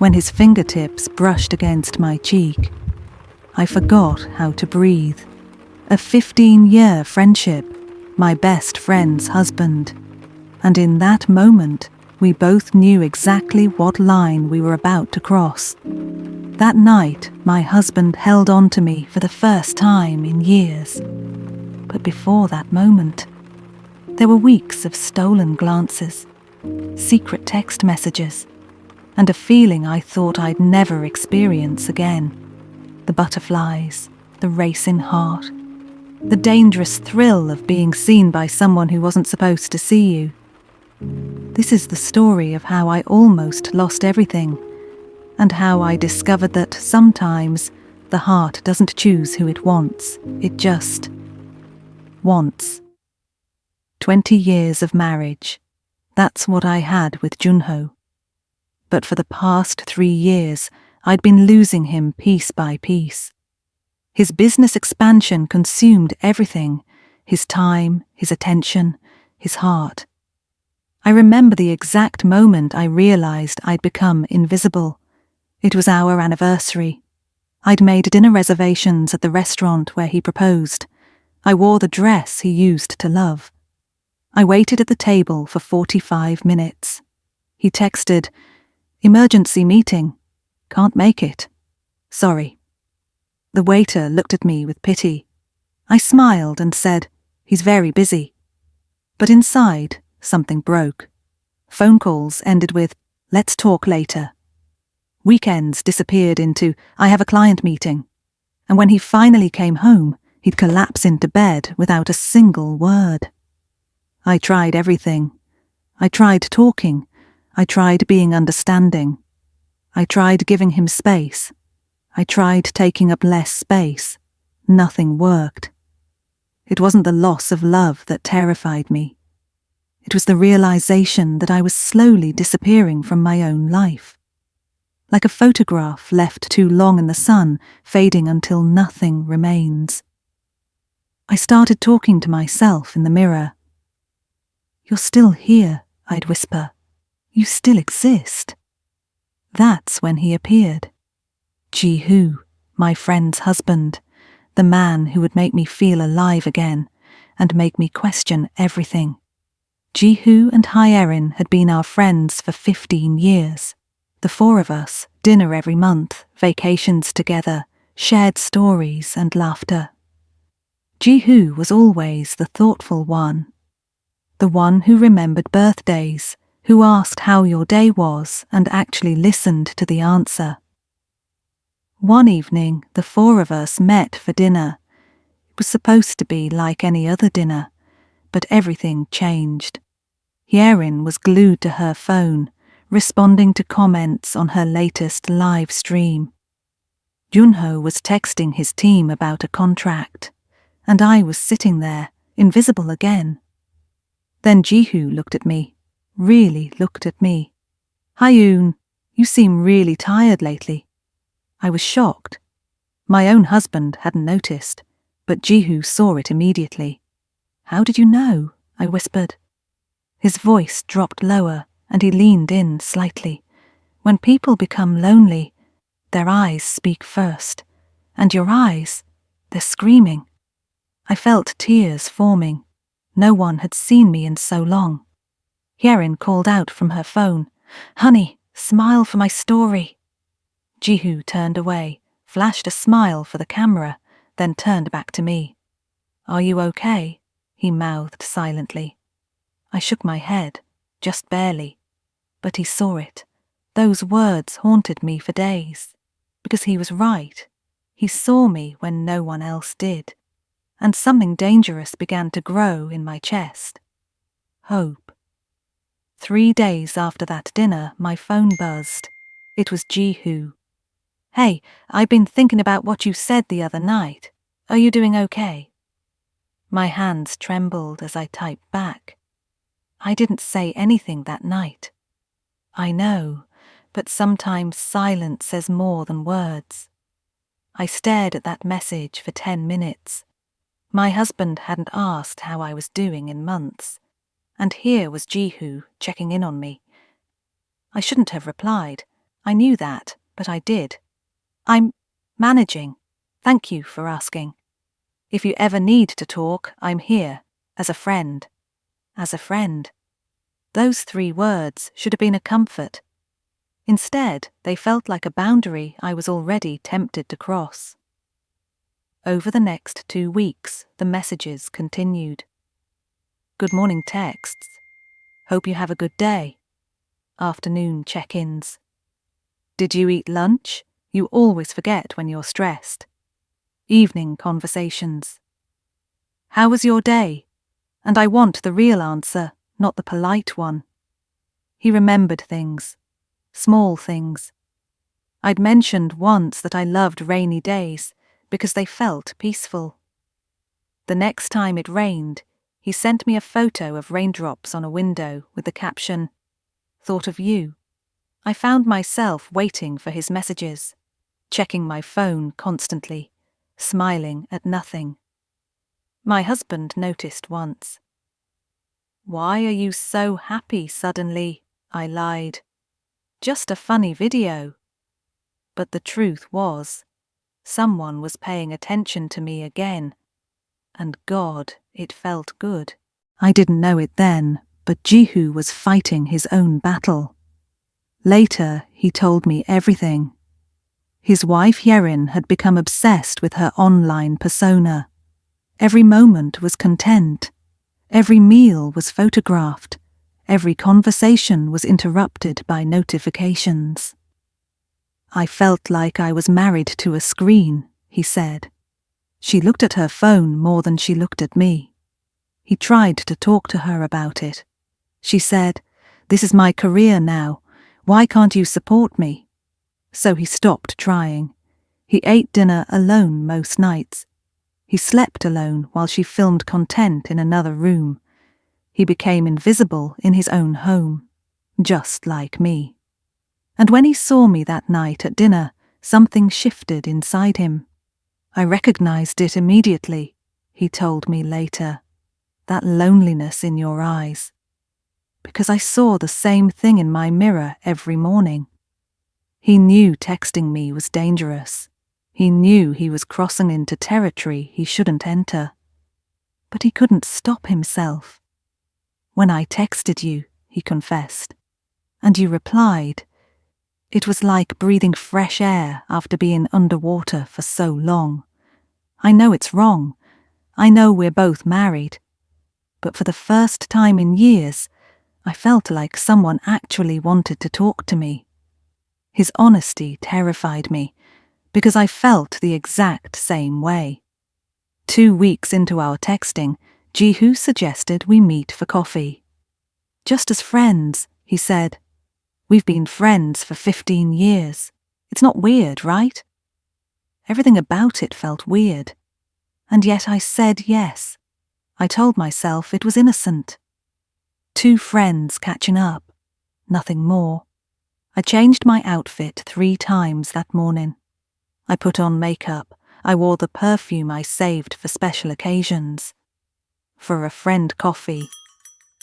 when his fingertips brushed against my cheek. I forgot how to breathe. A 15-year friendship, my best friend's husband. And in that moment, we both knew exactly what line we were about to cross. That night, my husband held on to me for the first time in years. But before that moment, there were weeks of stolen glances, secret text messages, and a feeling I thought I'd never experience again. The butterflies, the racing heart, the dangerous thrill of being seen by someone who wasn't supposed to see you. This is the story of how I almost lost everything, and how I discovered that sometimes the heart doesn't choose who it wants, it just wants. 20 years of marriage. That's what I had with Junho. But for the past 3 years, I'd been losing him piece by piece. His business expansion consumed everything, his time, his attention, his heart. I remember the exact moment I realized I'd become invisible. It was our anniversary. I'd made dinner reservations at the restaurant where he proposed. I wore the dress he used to love. I waited at the table for 45 minutes. He texted, "Emergency meeting. Can't make it. Sorry." The waiter looked at me with pity. I smiled and said, "He's very busy." But inside, something broke. Phone calls ended with, "Let's talk later." Weekends disappeared into, "I have a client meeting." And when he finally came home, he'd collapse into bed without a single word. I tried everything. I tried talking. I tried being understanding. I tried giving him space. I tried taking up less space. Nothing worked. It wasn't the loss of love that terrified me. It was the realization that I was slowly disappearing from my own life. Like a photograph left too long in the sun, fading until nothing remains. I started talking to myself in the mirror. "You're still here," I'd whisper. "You still exist." That's when he appeared. Ji-hoo, my friend's husband, the man who would make me feel alive again and make me question everything. Ji-hoo and Hye-erin had been our friends for 15 years. The four of us, dinner every month, vacations together, shared stories and laughter. Ji-hoo was always the thoughtful one. The one who remembered birthdays, who asked how your day was and actually listened to the answer. One evening, the four of us met for dinner. It was supposed to be like any other dinner, but everything changed. Hye-erin was glued to her phone, responding to comments on her latest live stream. Junho was texting his team about a contract, and I was sitting there, invisible again. Then Ji-hoo looked at me, really looked at me. "Hyun, you seem really tired lately." I was shocked. My own husband hadn't noticed, but Ji-hoo saw it immediately. "How did you know?" I whispered. His voice dropped lower, and he leaned in slightly. When people become lonely, their eyes speak first. And your eyes, they're screaming. I felt tears forming. No one had seen me in so long. Hye-erin called out from her phone, "Honey, smile for my story." Ji-hoo turned away, flashed a smile for the camera, then turned back to me. "Are you okay?" he mouthed silently. I shook my head, just barely. But he saw it. Those words haunted me for days. Because he was right. He saw me when no one else did. And something dangerous began to grow in my chest. Hope. 3 days after that dinner, my phone buzzed. It was Ji-hoo. "Hey, I've been thinking about what you said the other night. Are you doing okay?" My hands trembled as I typed back. I didn't say anything that night. I know, but sometimes silence says more than words. I stared at that message for 10 minutes. My husband hadn't asked how I was doing in months, and here was Ji-hoo checking in on me. I shouldn't have replied. I knew that, but I did. I'm managing. Thank you for asking. If you ever need to talk, I'm here, as a friend. As a friend. Those 3 words should have been a comfort. Instead, they felt like a boundary I was already tempted to cross. Over the next 2 weeks, the messages continued. Good morning texts. Hope you have a good day. Afternoon check-ins. Did you eat lunch? You always forget when you're stressed. Evening conversations. How was your day? And I want the real answer, not the polite one. He remembered things. Small things. I'd mentioned once that I loved rainy days because they felt peaceful. The next time it rained, he sent me a photo of raindrops on a window with the caption, "Thought of you." I found myself waiting for his messages, checking my phone constantly, smiling at nothing. My husband noticed once. "Why are you so happy suddenly?" I lied. "Just a funny video." But the truth was, someone was paying attention to me again. And God, it felt good. I didn't know it then, but Jehu was fighting his own battle. Later, he told me everything. His wife Yerin had become obsessed with her online persona. Every moment was content. Every meal was photographed. Every conversation was interrupted by notifications. I felt like I was married to a screen, he said. She looked at her phone more than she looked at me. He tried to talk to her about it. She said, "This is my career now. Why can't you support me?" So he stopped trying. He ate dinner alone most nights. He slept alone while she filmed content in another room. He became invisible in his own home, just like me. And when he saw me that night at dinner, something shifted inside him. I recognized it immediately, he told me later. That loneliness in your eyes. Because I saw the same thing in my mirror every morning. He knew texting me was dangerous. He knew he was crossing into territory he shouldn't enter. But he couldn't stop himself. When I texted you, he confessed, and you replied, it was like breathing fresh air after being underwater for so long. I know it's wrong. I know we're both married. But for the first time in years, I felt like someone actually wanted to talk to me. His honesty terrified me, because I felt the exact same way. 2 weeks into our texting, Jehu suggested we meet for coffee. Just as friends, he said. We've been friends for 15 years. It's not weird, right? Everything about it felt weird. And yet I said yes. I told myself it was innocent. 2 friends catching up. Nothing more. I changed my outfit 3 times that morning. I put on makeup. I wore the perfume I saved for special occasions. For a friend coffee.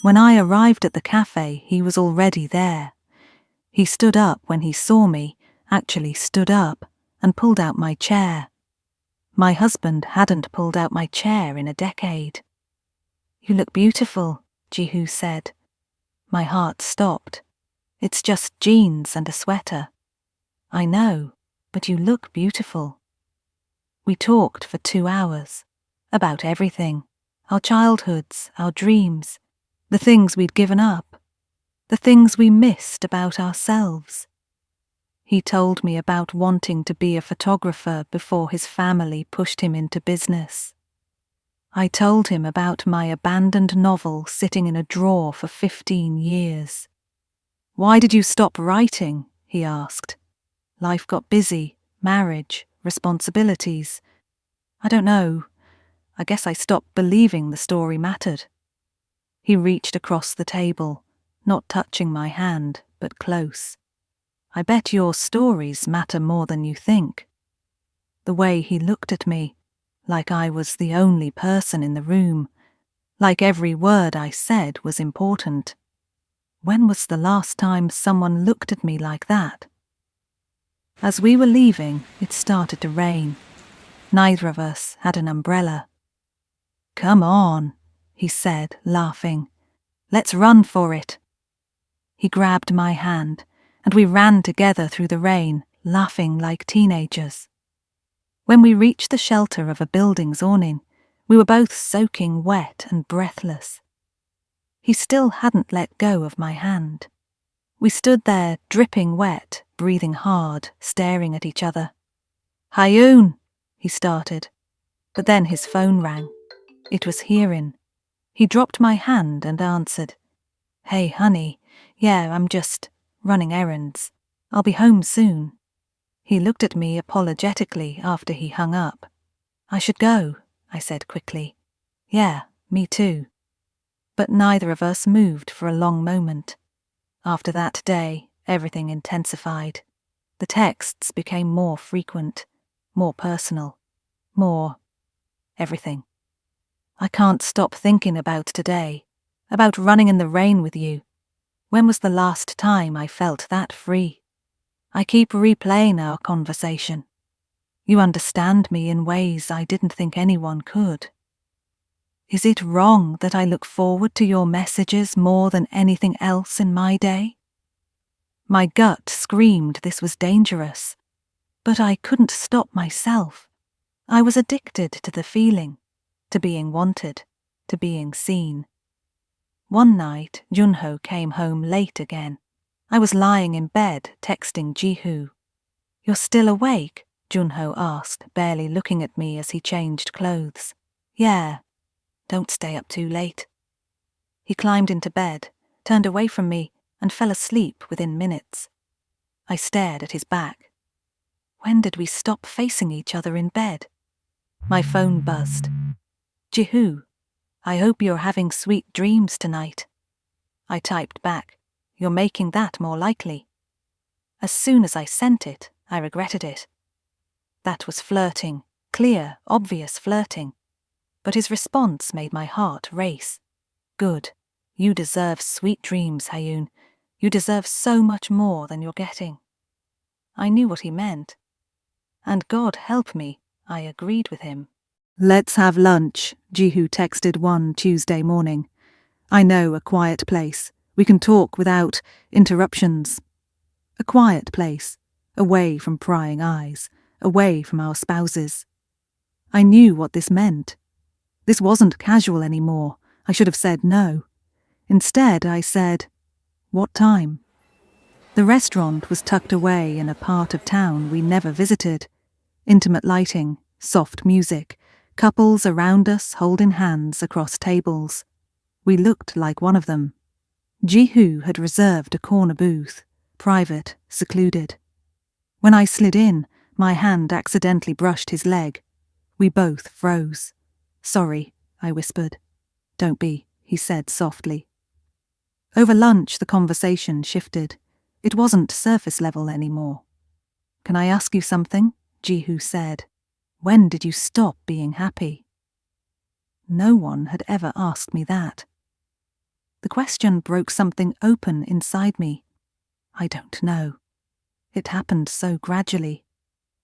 When I arrived at the cafe, he was already there. He stood up when he saw me, actually stood up, and pulled out my chair. My husband hadn't pulled out my chair in a decade. You look beautiful, Jehu said. My heart stopped. It's just jeans and a sweater. I know, but you look beautiful. We talked for 2 hours. About everything. Our childhoods, our dreams, the things we'd given up, the things we missed about ourselves. He told me about wanting to be a photographer before his family pushed him into business. I told him about my abandoned novel sitting in a drawer for 15 years. Why did you stop writing? He asked. Life got busy, marriage, responsibilities. I don't know. I guess I stopped believing the story mattered. He reached across the table, not touching my hand, but close. I bet your stories matter more than you think. The way he looked at me, like I was the only person in the room, like every word I said was important. When was the last time someone looked at me like that? As we were leaving, it started to rain. Neither of us had an umbrella. "Come on," he said, laughing. "Let's run for it." He grabbed my hand, and we ran together through the rain, laughing like teenagers. When we reached the shelter of a building's awning, we were both soaking wet and breathless. He still hadn't let go of my hand. We stood there, dripping wet, breathing hard, staring at each other. "Hayoon," he started, but then his phone rang. It was Hierin. He dropped my hand and answered. "Hey, honey, yeah, I'm just running errands. I'll be home soon." He looked at me apologetically after he hung up. "I should go," I said quickly. "Yeah, me too." But neither of us moved for a long moment. After that day, everything intensified. The texts became more frequent, more personal, more everything. I can't stop thinking about today, about running in the rain with you. When was the last time I felt that free? I keep replaying our conversation. You understand me in ways I didn't think anyone could. Is it wrong that I look forward to your messages more than anything else in my day? My gut screamed this was dangerous, but I couldn't stop myself. I was addicted to the feeling, to being wanted, to being seen. One night, Junho came home late again. I was lying in bed, texting Jihu. "You're still awake?" Junho asked, barely looking at me as he changed clothes. "Yeah. Don't stay up too late." He climbed into bed, turned away from me, and fell asleep within minutes. I stared at his back. When did we stop facing each other in bed? My phone buzzed. "Jihu, I hope you're having sweet dreams tonight." I typed back, "You're making that more likely." As soon as I sent it, I regretted it. That was flirting, clear, obvious flirting. But his response made my heart race. Good. You deserve sweet dreams, Hayoon. You deserve so much more than you're getting. I knew what he meant. And God help me, I agreed with him. "Let's have lunch," Jihu texted one Tuesday morning. "I know a quiet place. We can talk without interruptions." A quiet place, away from prying eyes, away from our spouses. I knew what this meant. This wasn't casual anymore. I should have said no. Instead, I said, "What time?" The restaurant was tucked away in a part of town we never visited. Intimate lighting, soft music, couples around us holding hands across tables. We looked like one of them. Jihu had reserved a corner booth, private, secluded. When I slid in, my hand accidentally brushed his leg. We both froze. "Sorry," I whispered. "Don't be," he said softly. Over lunch, the conversation shifted. It wasn't surface level anymore. "Can I ask you something?" Jihu said. "When did you stop being happy?" No one had ever asked me that. The question broke something open inside me. I don't know. It happened so gradually.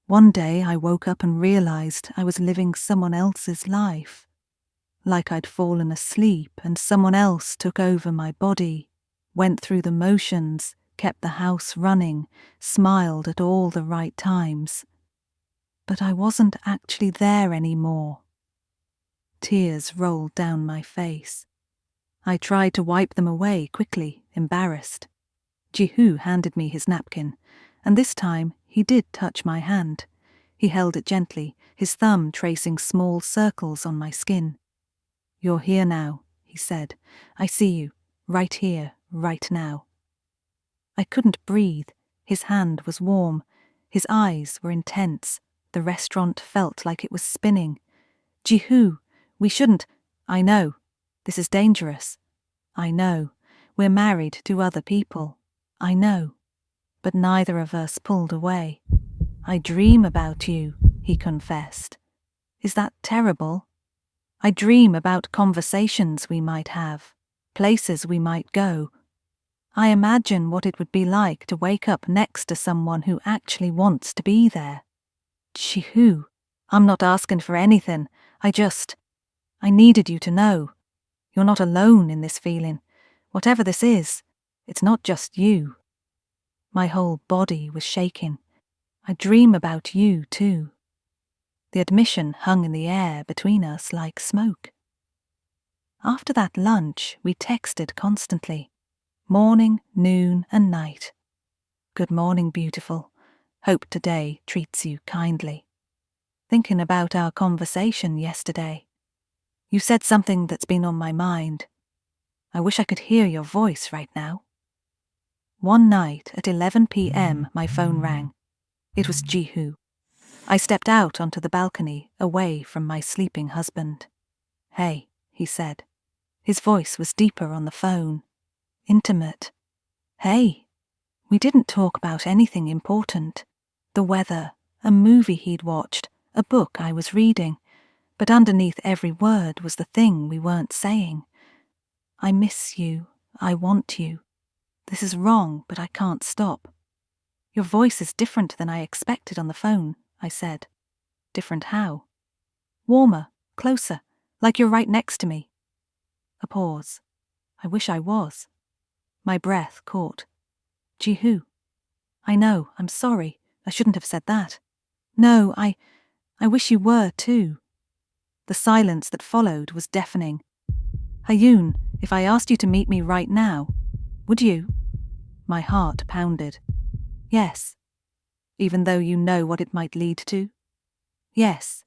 One day I woke up and realized I was living someone else's life. Like I'd fallen asleep and someone else took over my body, went through the motions, kept the house running, smiled at all the right times. But I wasn't actually there anymore. Tears rolled down my face. I tried to wipe them away quickly, embarrassed. Jihu handed me his napkin, and this time he did touch my hand. He held it gently, his thumb tracing small circles on my skin. "You're here now," he said. "I see you, right here, right now." I couldn't breathe. His hand was warm. His eyes were intense. The restaurant felt like it was spinning. "Jihu, we shouldn't—" "I know. This is dangerous. I know. We're married to other people. I know." But neither of us pulled away. "I dream about you," he confessed. "Is that terrible? I dream about conversations we might have, places we might go. I imagine what it would be like to wake up next to someone who actually wants to be there. Jihu, I'm not asking for anything. I needed you to know. You're not alone in this feeling. Whatever this is, it's not just you. My whole body was shaking. I dream about you too. The admission hung in the air between us like smoke. After that lunch, we texted constantly. Morning, noon, and night. Good morning, beautiful. Hope today treats you kindly. Thinking about our conversation yesterday. You said something that's been on my mind. I wish I could hear your voice right now. One night at 11 p.m. my phone rang. It was Jihu. I stepped out onto the balcony, away from my sleeping husband. Hey, he said. His voice was deeper on the phone. Intimate. Hey. We didn't talk about anything important. The weather, a movie he'd watched, a book I was reading. But underneath every word was the thing we weren't saying. I miss you. I want you. This is wrong, but I can't stop. Your voice is different than I expected on the phone, I said. Different how? Warmer, closer, like you're right next to me. A pause. I wish I was. My breath caught. Jihu. I know, I'm sorry. I shouldn't have said that. No, I wish you were too. The silence that followed was deafening. Hayun, if I asked you to meet me right now, would you? My heart pounded. Yes. Even though you know what it might lead to? Yes.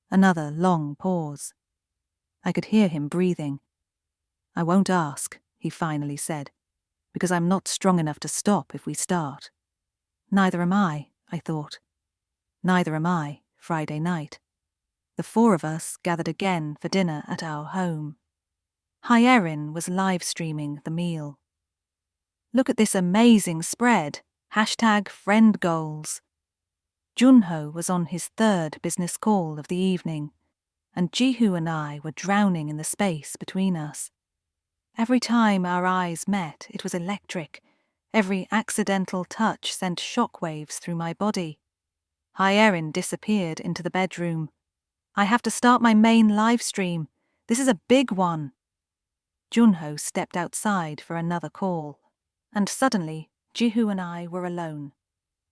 Another long pause. I could hear him breathing. I won't ask, he finally said, because I'm not strong enough to stop if we start. Neither am I thought. Neither am I, Friday night. The four of us gathered again for dinner at our home. Erin was live streaming the meal. Look at this amazing spread. #friendgoals. Junho was on his third business call of the evening, and Jihu and I were drowning in the space between us. Every time our eyes met, it was electric. Every accidental touch sent shockwaves through my body. Erin disappeared into the bedroom. I have to start my main live stream. This is a big one. Junho stepped outside for another call, and suddenly Jihu and I were alone.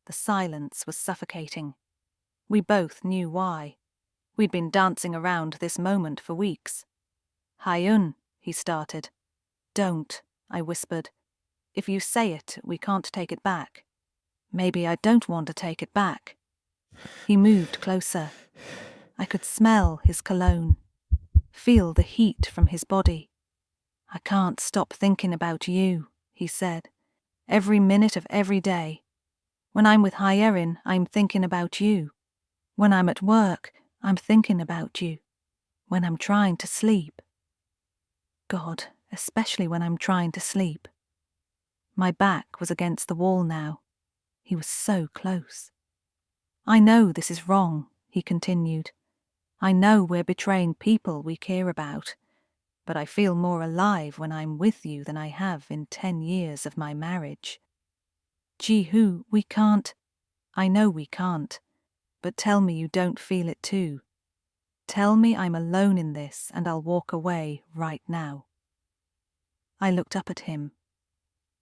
The silence was suffocating. We both knew why. We'd been dancing around this moment for weeks. Hayun, he started. Don't, I whispered. If you say it, we can't take it back. Maybe I don't want to take it back. He moved closer. I could smell his cologne, feel the heat from his body. I can't stop thinking about you, he said. Every minute of every day. When I'm with Erin, I'm thinking about you. When I'm at work, I'm thinking about you. When I'm trying to sleep. God, especially when I'm trying to sleep. My back was against the wall now. He was so close. I know this is wrong, he continued. I know we're betraying people we care about, but I feel more alive when I'm with you than I have in 10 years of my marriage. Jihu, we can't. I know we can't, but tell me you don't feel it too. Tell me I'm alone in this and I'll walk away right now. I looked up at him.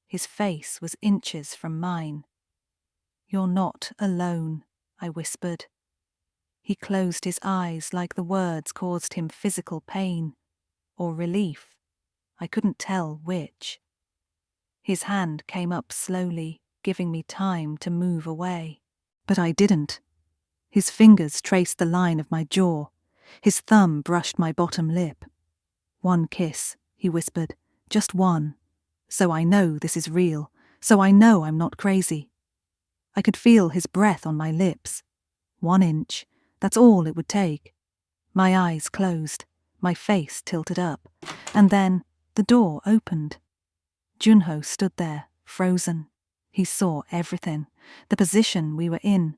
His face was inches from mine. You're not alone, I whispered. He closed his eyes like the words caused him physical pain or relief. I couldn't tell which. His hand came up slowly, giving me time to move away. But I didn't. His fingers traced the line of my jaw. His thumb brushed my bottom lip. One kiss, he whispered. Just one. So I know this is real. So I know I'm not crazy. I could feel his breath on my lips. 1 inch. That's all it would take. My eyes closed, my face tilted up, and then the door opened. Junho stood there, frozen. He saw everything, the position we were in,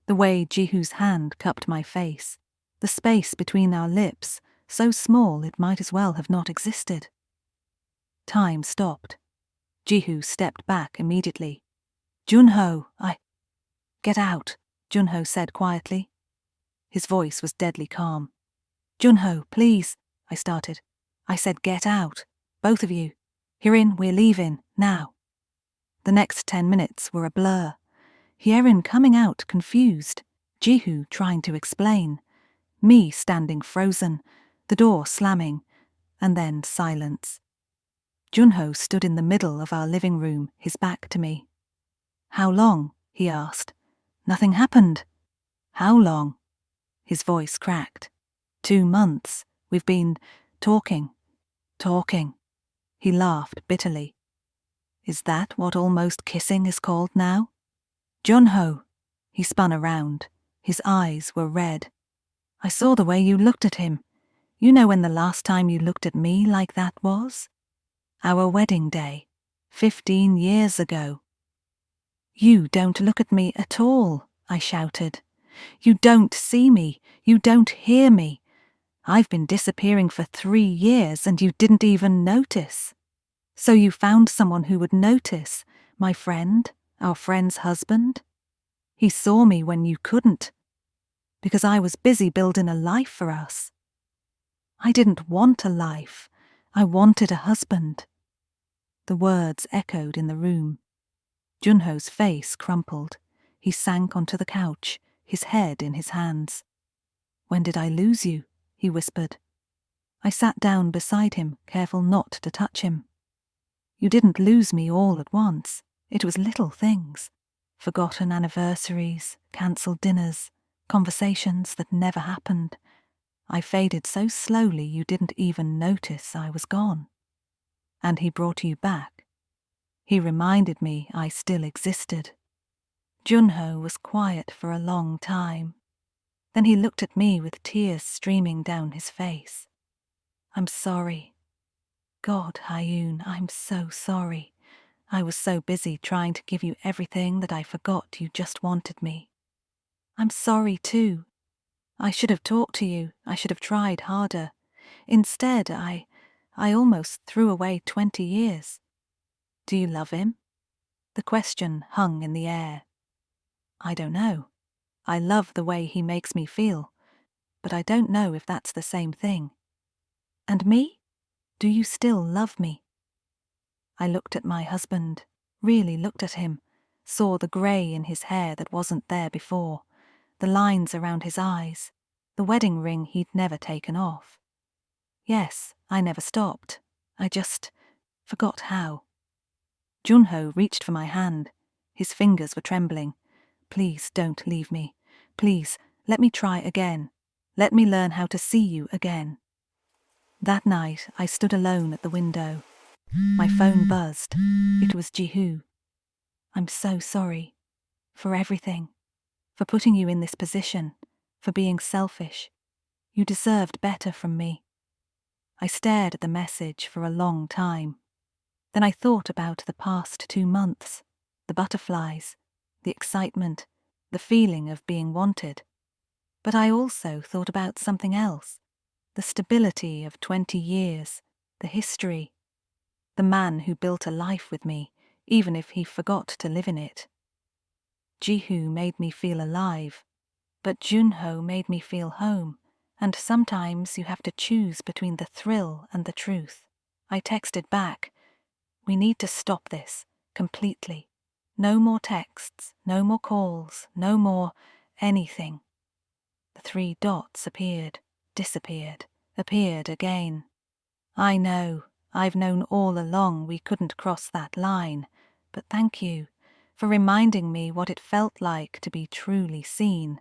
the way Jihu's hand cupped my face, the space between our lips, so small it might as well have not existed. Time stopped. Jihu stepped back immediately. Junho, Get out, Junho said quietly. His voice was deadly calm. Junho, please, I started. I said get out, both of you. Hyerin, we're leaving, now. The next 10 minutes were a blur. Hyerin coming out confused, Jihu trying to explain, me standing frozen, the door slamming, and then silence. Junho stood in the middle of our living room, his back to me. How long? He asked. Nothing happened. How long? His voice cracked. 2 months. We've been talking. He laughed bitterly. Is that what almost kissing is called now? Junho. He spun around. His eyes were red. I saw the way you looked at him. You know when the last time you looked at me like that was? Our wedding day. 15 years ago. You don't look at me at all, I shouted. You don't see me. You don't hear me. I've been disappearing for 3 years and you didn't even notice. So you found someone who would notice, my friend, our friend's husband? He saw me when you couldn't, because I was busy building a life for us. I didn't want a life. I wanted a husband. The words echoed in the room. Junho's face crumpled. He sank onto the couch, his head in his hands. When did I lose you? He whispered. I sat down beside him, careful not to touch him. You didn't lose me all at once. It was little things. Forgotten anniversaries, cancelled dinners, conversations that never happened. I faded so slowly you didn't even notice I was gone. And he brought you back. He reminded me I still existed. Junho was quiet for a long time. Then he looked at me with tears streaming down his face. I'm sorry. God, Hyun, I'm so sorry. I was so busy trying to give you everything that I forgot you just wanted me. I'm sorry too. I should have talked to you. I should have tried harder. Instead, I almost threw away 20 years. Do you love him? The question hung in the air. I don't know. I love the way he makes me feel, but I don't know if that's the same thing. And me? Do you still love me? I looked at my husband, really looked at him, saw the grey in his hair that wasn't there before, the lines around his eyes, the wedding ring he'd never taken off. Yes, I never stopped. I just forgot how. Junho reached for my hand. His fingers were trembling. Please don't leave me. Please, let me try again. Let me learn how to see you again. That night, I stood alone at the window. My phone buzzed. It was Jihu. I'm so sorry. For everything. For putting you in this position. For being selfish. You deserved better from me. I stared at the message for a long time. Then I thought about the past 2 months, the butterflies, the excitement, the feeling of being wanted. But I also thought about something else, the stability of 20 years, the history, the man who built a life with me, even if he forgot to live in it. Jihu made me feel alive, but Junho made me feel home, and sometimes you have to choose between the thrill and the truth. I texted back, we need to stop this, completely. No more texts, no more calls, no more anything. The 3 dots appeared, disappeared, appeared again. I know, I've known all along we couldn't cross that line, but thank you for reminding me what it felt like to be truly seen.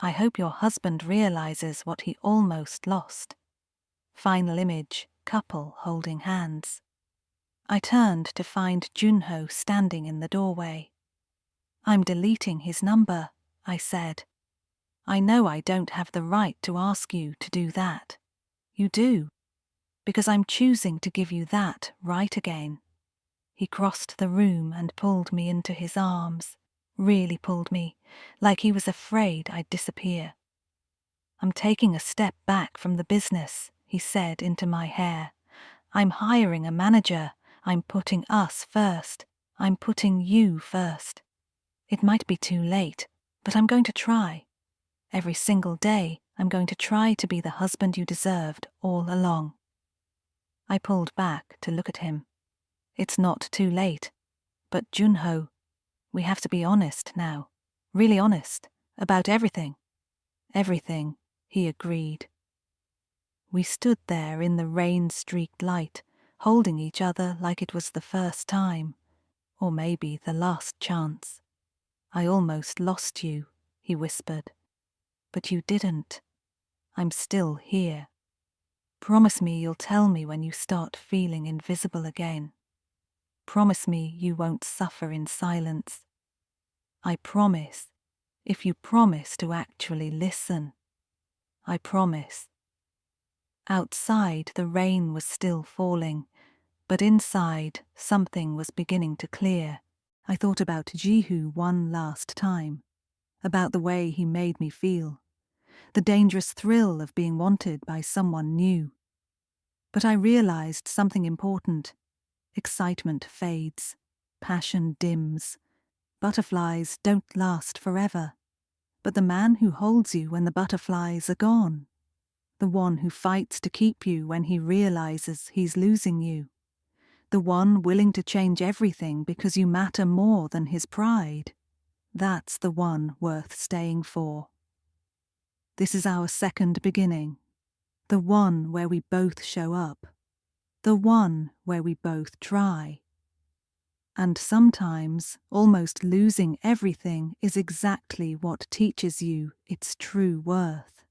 I hope your husband realizes what he almost lost. Final image, couple holding hands. I turned to find Junho standing in the doorway. I'm deleting his number, I said. I know I don't have the right to ask you to do that. You do, because I'm choosing to give you that right again. He crossed the room and pulled me into his arms, really pulled me, like he was afraid I'd disappear. I'm taking a step back from the business, he said into my hair. I'm hiring a manager. I'm putting us first. I'm putting you first. It might be too late, but I'm going to try. Every single day, I'm going to try to be the husband you deserved all along. I pulled back to look at him. It's not too late. But Junho, we have to be honest now. Really honest. About everything. Everything, he agreed. We stood there in the rain-streaked light, holding each other like it was the first time, or maybe the last chance. I almost lost you, he whispered. But you didn't. I'm still here. Promise me you'll tell me when you start feeling invisible again. Promise me you won't suffer in silence. I promise, if you promise to actually listen. I promise. Outside, the rain was still falling, but inside, something was beginning to clear. I thought about Jihu one last time, about the way he made me feel, the dangerous thrill of being wanted by someone new. But I realized something important. Excitement fades, passion dims, butterflies don't last forever. But the man who holds you when the butterflies are gone, the one who fights to keep you when he realizes he's losing you, the one willing to change everything because you matter more than his pride, that's the one worth staying for. This is our second beginning, the one where we both show up, the one where we both try. And sometimes, almost losing everything is exactly what teaches you its true worth.